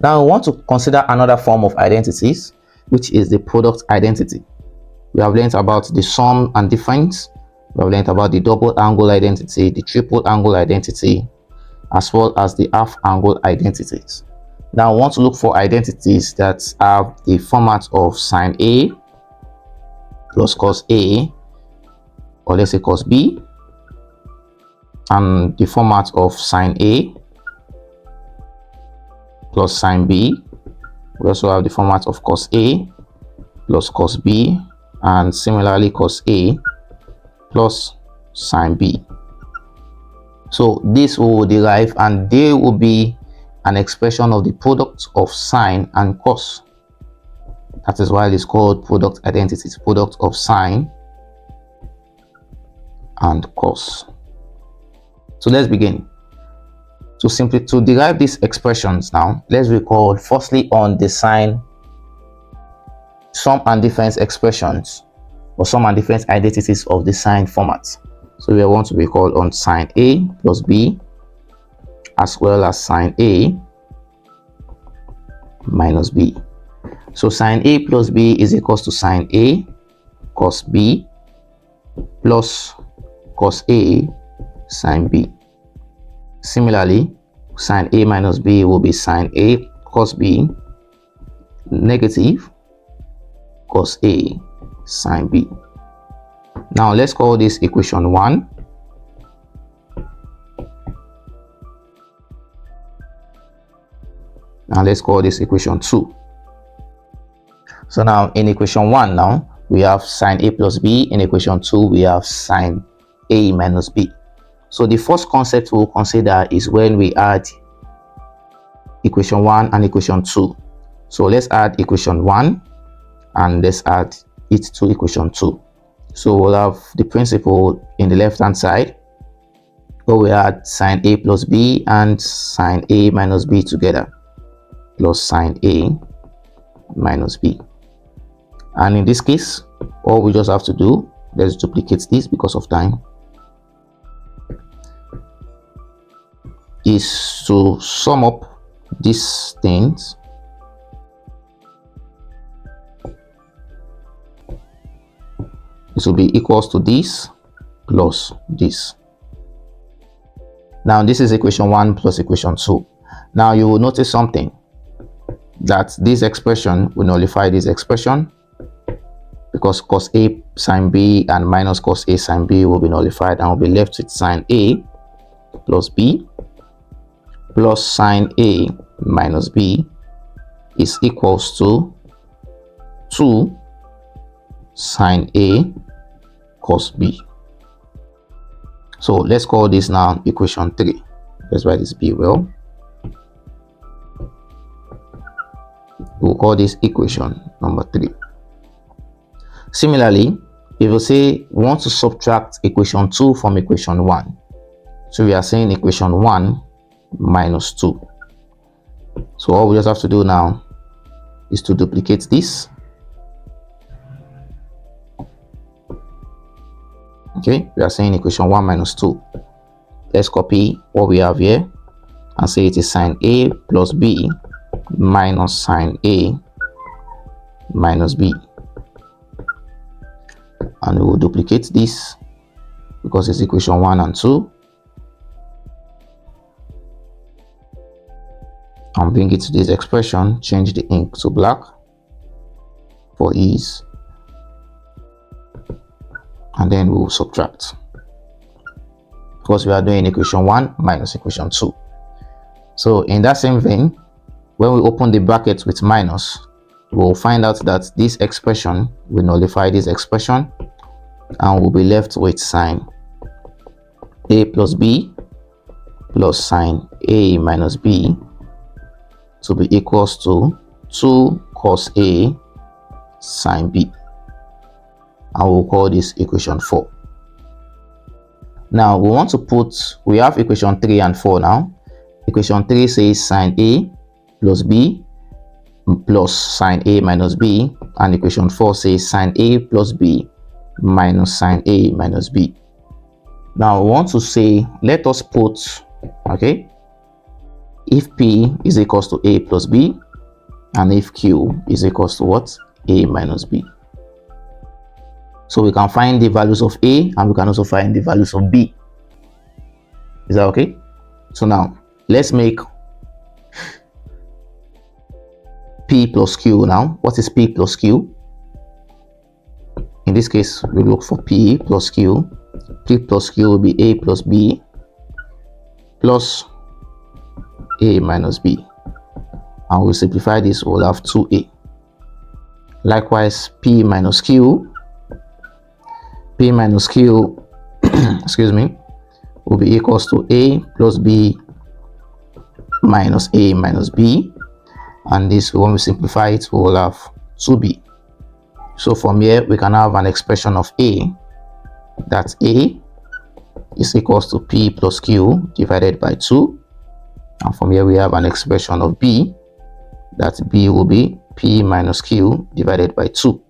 Now we want to consider another form of identities, which is the product identity. We have learned about the sum and difference. We have learned about the double angle identity, the triple angle identity, as well as the half angle identities. Now I want to look for identities that have the format of sine A plus cos A, or let's say cos B, and the format of sine A plus sine B. We also have the format of cos A plus cos B, and similarly cos A plus sine B. So this will derive, and they will be an expression of the product of sine and cos. That is why it is called product identities, product of sine and cos. So let's begin. To derive these expressions now, let's recall firstly on the sine sum and difference expressions, or sum and difference identities of the sine format. So we want to recall on sine A plus B, as well as sine A minus B. So sine A plus B is equals to sine A cos B plus cos A sine B. Similarly, sine A minus B will be sine A cos B negative cos A sine B. Now let's call this equation 1. Now let's call this equation 2. So now in equation 1, now we have sine A plus B. In equation 2, we have sine A minus B. So the first concept we'll consider is when we add equation 1 and equation 2. So let's add equation 1 and let's add it to equation 2. So we'll have the principle in the left hand side, where we add sine A plus B and sine A minus B together, plus sine A minus B. And in this case, all we just have to do, let's duplicate this because of time, is to sum up these things. This will be equals to this plus this. Now this is equation 1 plus equation 2. Now you will notice something, that this expression will nullify this expression, because cos A sine B and minus cos A sine B will be nullified, and will be left with sine A plus B plus sine A minus B is equals to 2 sine A cos B. So let's call this now equation 3. Let's write this B well. We'll call this equation number 3. Similarly, if we say we want to subtract equation 2 from equation 1, so we are saying equation 1 minus 2. So all we just have to do now is to duplicate this. Okay, we are saying equation 1 minus 2. Let's copy what we have here and say it is sine A plus B minus sine A minus B. And we will duplicate this because it's equation 1 and 2. And bring it to this expression, change the ink to black for ease. And then we will subtract, because we are doing equation 1 minus equation 2. So in that same vein, when we open the bracket with minus, we will find out that this expression will nullify this expression, and we'll be left with sine A plus B plus sine A minus B to be equals to 2 cos A sine B. And we'll call this equation 4. Now we want to we have equation 3 and 4 now. Equation 3 says sine A plus B plus sine A minus B, and equation 4 says sine A plus B minus sine A minus B. Now we want to say, let us put, okay, if P is equals to A plus B, and if Q is equals to what? A minus B. So we can find the values of A and we can also find the values of B. Is that okay? So now let's make P plus Q now. What is P plus Q? In this case, we look for P plus Q. P plus Q will be A plus B plus A minus B. And we'll simplify this, we'll have 2A. Likewise, P minus Q. P minus Q, excuse me, will be equals to A plus B minus A minus B. And this, when we simplify it, we will have 2B. So from here, we can have an expression of A, that A is equals to P plus Q divided by 2. And from here, we have an expression of B, that B will be P minus Q divided by 2.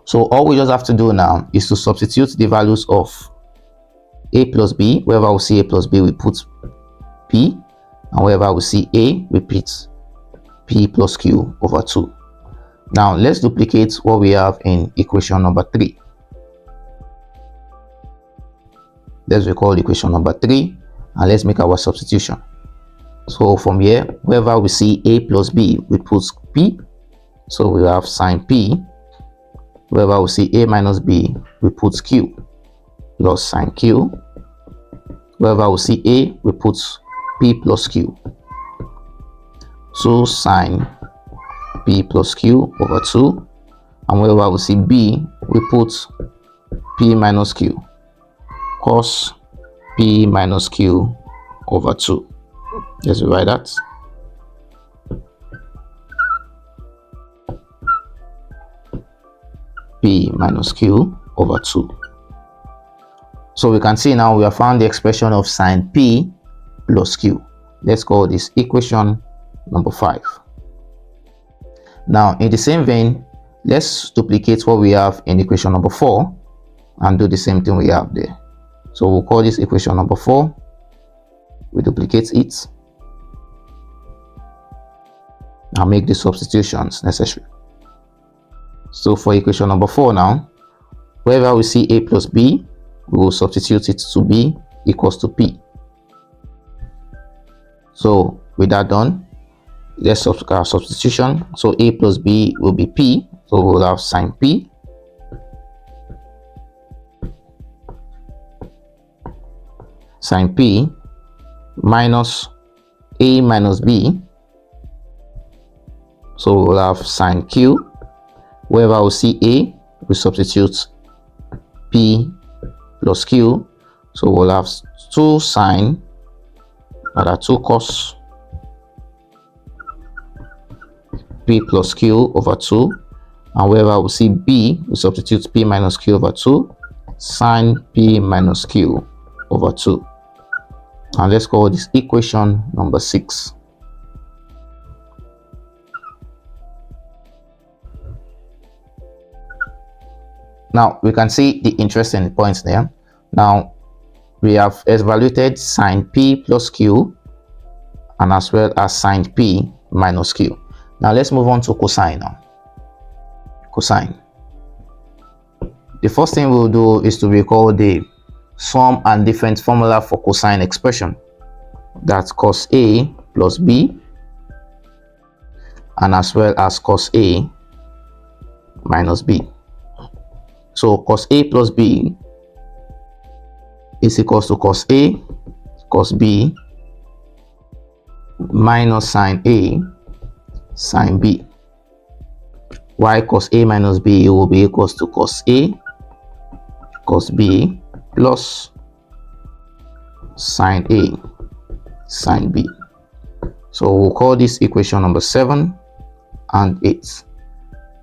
So all we just have to do now is to substitute the values of A plus B. Wherever we see A plus B, we put P. And wherever we see A, we put P plus Q over 2. Now let's duplicate what we have in equation number 3. Let's recall equation number 3 and let's make our substitution. So from here, wherever we see A plus B, we put P. So we have sine P. Wherever we see A minus B, we put Q plus sine Q. Wherever we see A, we put P plus Q. So sine P plus Q over 2. And wherever we see B, we put P minus Q. Cos P minus Q over 2. Let's rewrite that. P minus Q over 2. So we can see now we have found the expression of sine P plus Q. Let's call this equation number 5. Now in the same vein, let's duplicate what we have in equation number 4 and do the same thing we have there. So we'll call this equation number 4. We duplicate it and make the substitutions necessary. So for equation number 4 now, wherever we see A plus B, we will substitute it to B equals to P. So with that done, let's substitution. So A plus B will be P. So we'll have sine P minus A minus B. So we'll have sine Q. Wherever we see A, we substitute P plus Q. So we'll have 2 sine, rather 2 cos P plus Q over 2. And wherever we see B, we substitute P minus Q over 2, sine P minus Q over 2. And let's call this equation number 6. Now we can see the interesting points there. Now we have evaluated sine P plus Q and as well as sine P minus Q. Now let's move on to cosine now. Cosine. The first thing we'll do is to recall the sum and difference formula for cosine expression. That's cos A plus B and as well as cos A minus B. So cos A plus B is equals to cos A cos B minus sine A sine B. While cos A minus B will be equals to cos A cos B plus sine A sine B. So we'll call this equation number 7 and 8.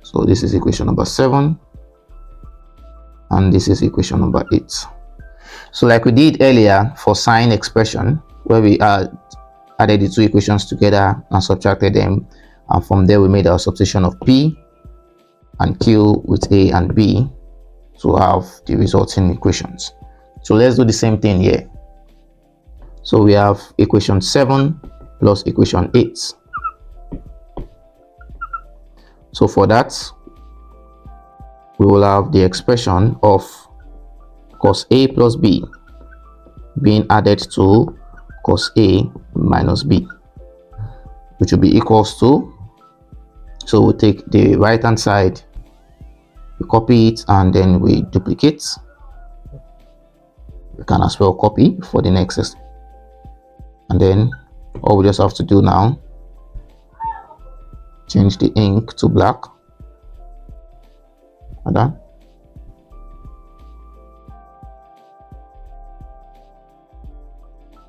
So this is equation number 7 and this is equation number 8. So like we did earlier for sine expression, where we added the two equations together and subtracted them, and from there we made our substitution of P and Q with A and B to have the resulting equations. So let's do the same thing here. So we have equation 7 plus equation 8. So for that, we will have the expression of cos A plus B being added to cos A minus B, which will be equals to, so we'll take the right hand side, we copy it, and then we duplicate. We can as well copy for the next step. And then all we just have to do now, change the ink to black. And done.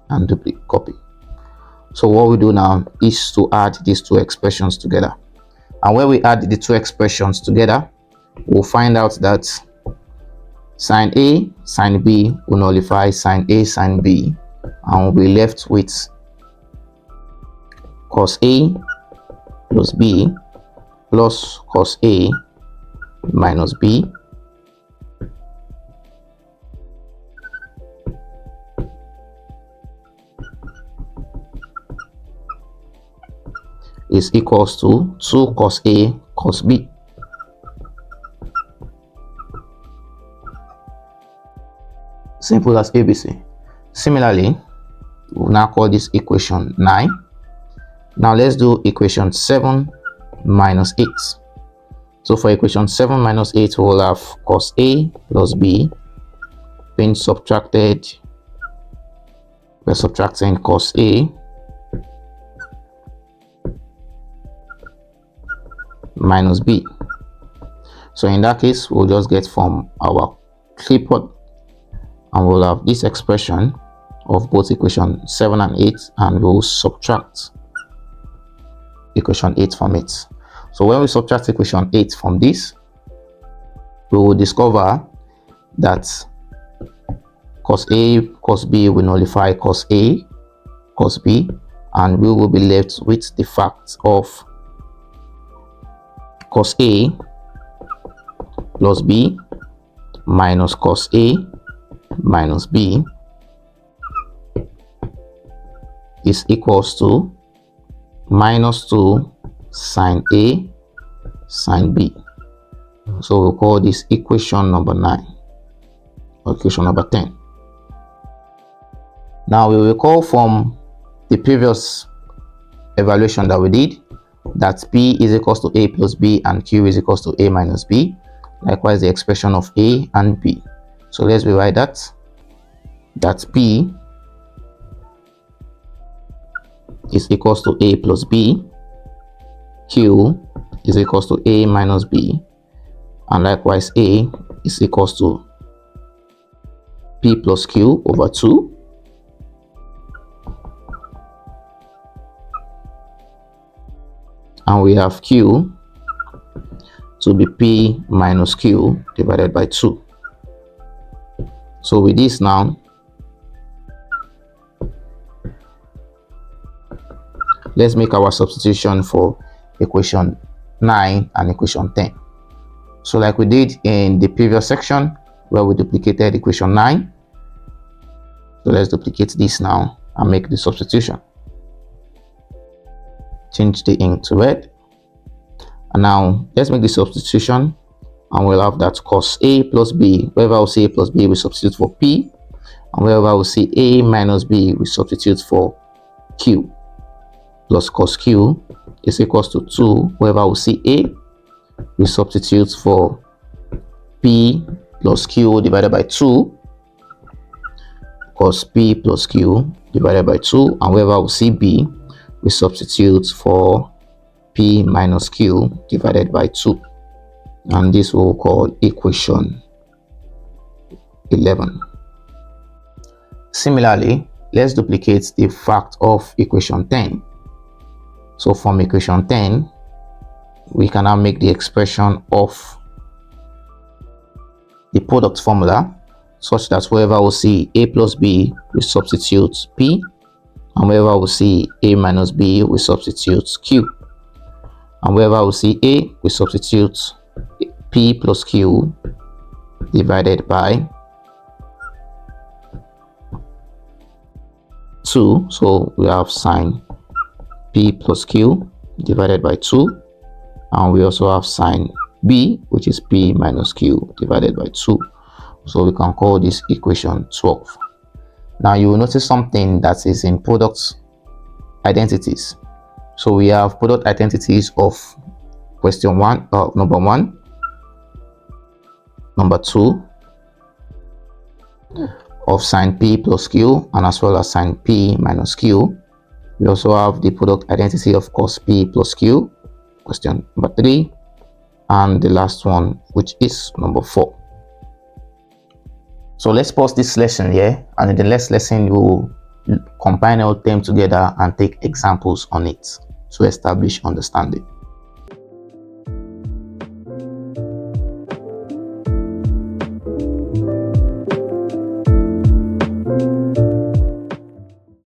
And duplicate, copy. So what we do now is to add these two expressions together. And when we add the two expressions together, we'll find out that sine A, sine B will nullify sine A, sine B, and we'll be left with cos A plus B plus cos A minus B is equals to 2 cos A cos B. Simple as ABC. Similarly, we'll now call this equation 9. Now let's do equation 7 minus 8. So for equation 7 minus 8, we will have cos A plus B being subtracted. We're subtracting cos A minus B. So in that case, we'll just get from our clipboard, and we'll have this expression of both equation 7 and 8, and we'll subtract equation 8 from it. So when we subtract equation 8 from this, we will discover that cos A cos B will nullify cos A cos B, and we will be left with the fact of cos A plus B minus cos A minus B is equals to minus 2 sine A sine B. So we'll call this equation number 9 or equation number 10. Now we will recall from the previous evaluation that we did that P is equals to A plus B and Q is equals to A minus B. Likewise, the expression of A and B. So let's rewrite that P is equals to A plus B, Q is equals to A minus B, and likewise A is equals to P plus Q over 2. And we have Q to be P minus Q divided by 2. So with this now, let's make our substitution for equation 9 and equation 10. So like we did in the previous section where we duplicated equation 9, so let's duplicate this now and make the substitution. Change the ink to red, and now let's make the substitution, and we'll have that cos A plus B. Wherever we see A plus B, we substitute for P, and wherever we see A minus B, we substitute for Q, plus cos Q is equals to 2. Wherever we see A, we substitute for P plus Q divided by 2, cos P plus Q divided by 2, and wherever we see B, we substitute for P minus Q divided by 2, and this we'll call equation 11. Similarly, let's duplicate the fact of equation 10. So from equation 10, we can now make the expression of the product formula such that wherever we see A plus B, we substitute P, and wherever we see A minus B, we substitute Q, and wherever we see A, we substitute P plus Q divided by 2. So we have sine p plus q divided by 2. And we also have sine b, which is p minus q divided by 2. So we can call this equation 12. Now you will notice something that is in product identities. So we have product identities of question 1, number 1, number 2, of sine p plus q, and as well as sine p minus q. We also have the product identity of cos p plus q, question number 3, and the last one, which is number 4. So let's pause this lesson here, and in the next lesson we will combine all of them together and take examples on it to establish understanding.